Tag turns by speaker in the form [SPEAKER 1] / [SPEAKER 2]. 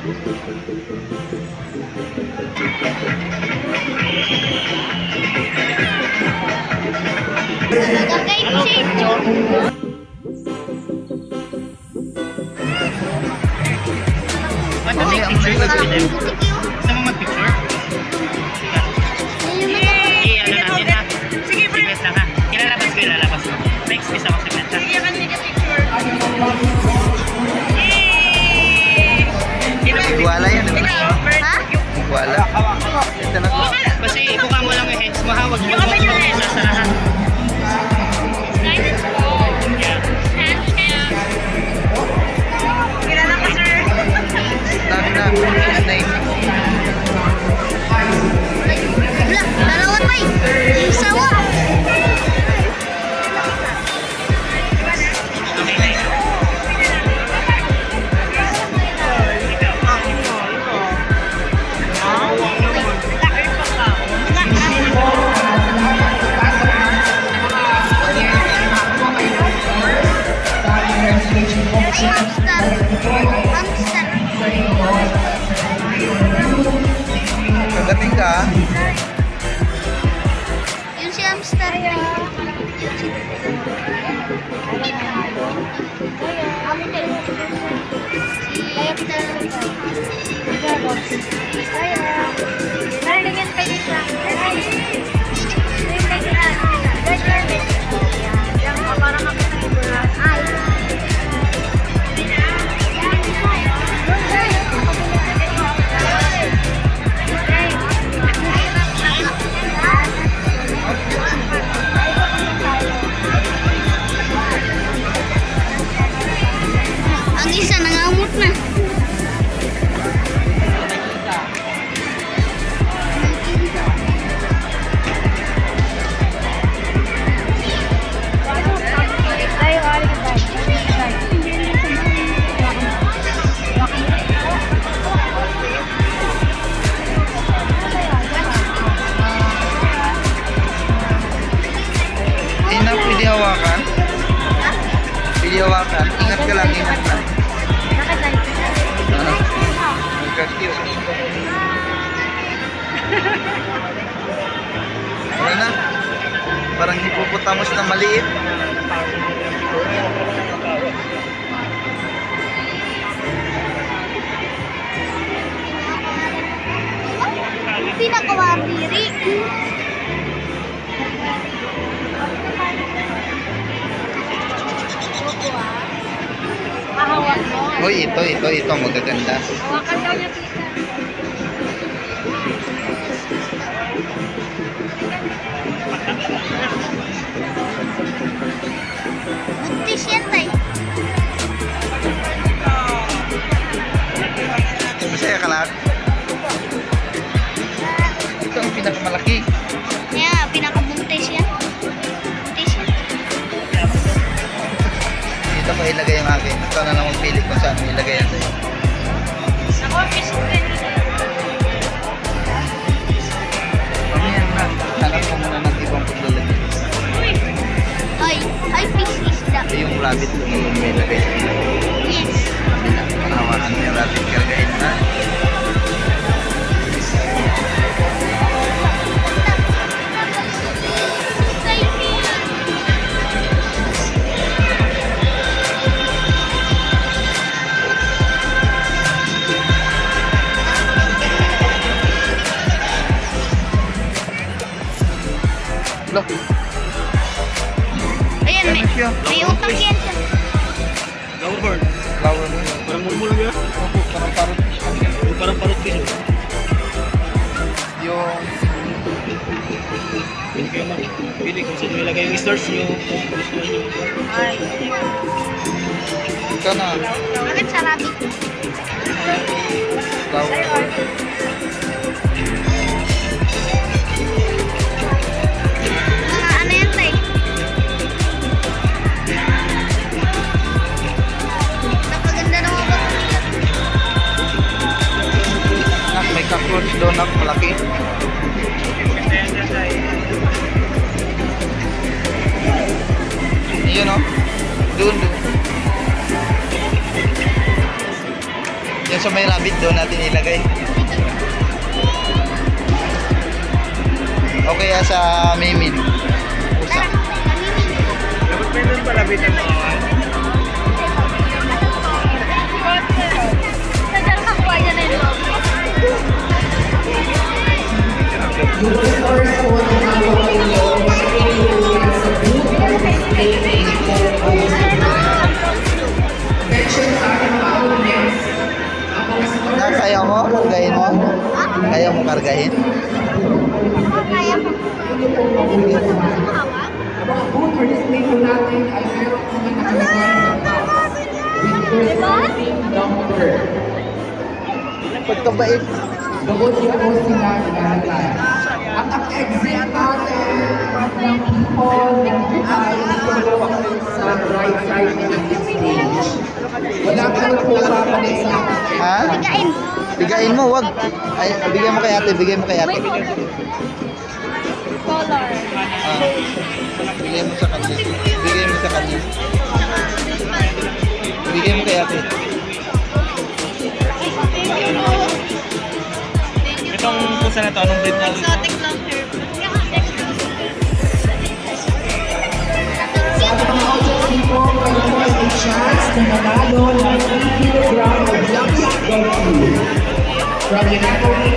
[SPEAKER 1] Nagagay po si
[SPEAKER 2] Gusto mo mag-picture? Ano natin ha? Sige, wait lang ha. Ilalabas ko. Next, isa ko sa meta.
[SPEAKER 1] Sige, kan take a picture.
[SPEAKER 3] Wala yan.
[SPEAKER 1] Ha?
[SPEAKER 3] Wala. Ito na ko.
[SPEAKER 2] Kasi ibuka mo lang yung heads mo ha. Huwag mo isasarahan.
[SPEAKER 1] Guidance po.
[SPEAKER 2] Yeah.
[SPEAKER 1] Kilala ko, sir.
[SPEAKER 3] Sabi na. Name.
[SPEAKER 1] Dalawan ba? Isawa.
[SPEAKER 2] Okay na yun.
[SPEAKER 1] Hamster. Hamster.
[SPEAKER 3] Kagating ka.
[SPEAKER 1] Yun si hamster. Ang isa nangamot na.
[SPEAKER 3] Hindi na pwede hawakan. Pwede hawakan. Ingat ka lang. Ingat ka. Nagkakil. Wala na. Parang hippopotamus na maliit.
[SPEAKER 1] Pinakawabiri. Ahawak mo.
[SPEAKER 3] Hoy, ito magaganda.
[SPEAKER 1] Hawakan daw niya, tita. Buntis yan, tay.
[SPEAKER 3] Masaya ka lahat. Ito ang pinakamalaki.
[SPEAKER 1] Yeah, pinakabuntis yan. Buntis yan.
[SPEAKER 3] Dito ko ilagay yung akin. Ito na lang magpili kung saan mo ilagay yan sa'yo.
[SPEAKER 1] Ako, fish friend.
[SPEAKER 3] Pamiyan na. Hanap ko muna ng ibang paglalagay.
[SPEAKER 1] Ay, fish isda.
[SPEAKER 3] Ito yung rabbit ko yung may ilagay sa'yo.
[SPEAKER 1] Yes.
[SPEAKER 3] Hawakan mo yung rabbit kargahin na. Look.
[SPEAKER 1] Ayan, may utak yan.
[SPEAKER 2] Flower bird.
[SPEAKER 3] Flower mo.
[SPEAKER 2] Parang mulmul niya.
[SPEAKER 3] Opo, parang parang fish kami.
[SPEAKER 2] Parang parot fish.
[SPEAKER 3] Yung
[SPEAKER 2] Pili kayo mag. Pili kung saan nyo ilagay yung stars nyo. Kung gusto nyo.
[SPEAKER 1] Ay.
[SPEAKER 3] ito na.
[SPEAKER 1] Bakit sa rabbit?
[SPEAKER 3] Flower.
[SPEAKER 1] Mga ano yan, tay? Napaganda ng mga bato.
[SPEAKER 3] Nak, may cockroach doon nak, malaki. Yun o. Doon. Yung sa may rabbit doon natin ilagay. O kaya sa Mimin. Pusa.
[SPEAKER 2] Dapat meron pala bitin mo kawan.
[SPEAKER 1] Sadar ka kuha niya na yung loob.
[SPEAKER 3] Kaya mo? Kargahin mo? Kaya mo kargahin?
[SPEAKER 1] Ako kaya mo. Mahawak?
[SPEAKER 4] Mga food for display po natin ay meron mga nakalagay
[SPEAKER 1] Diba?
[SPEAKER 4] number.
[SPEAKER 3] Pagkabait.
[SPEAKER 4] Doon niyo po sila ilalagay. At ang exit natin ng people ay sa right side ng stage. Wala ka na po babalik sa atin.
[SPEAKER 3] Ha?
[SPEAKER 1] Bigain.
[SPEAKER 3] Bigayin mo, wag. Ay, bigyan mo kay ate, bigyan mo kay ate.
[SPEAKER 1] Color.
[SPEAKER 3] Ah. Bigyan mo sa kanya. Bigyan mo sa kanya. Bigyan mo kay ate.
[SPEAKER 2] Itong pusa na to, anong breed na?
[SPEAKER 1] Exotic long hair.
[SPEAKER 4] Sa ating mga audience people, kayo po ay may chance na manalo ng 3 kilogram of lucky dog food from United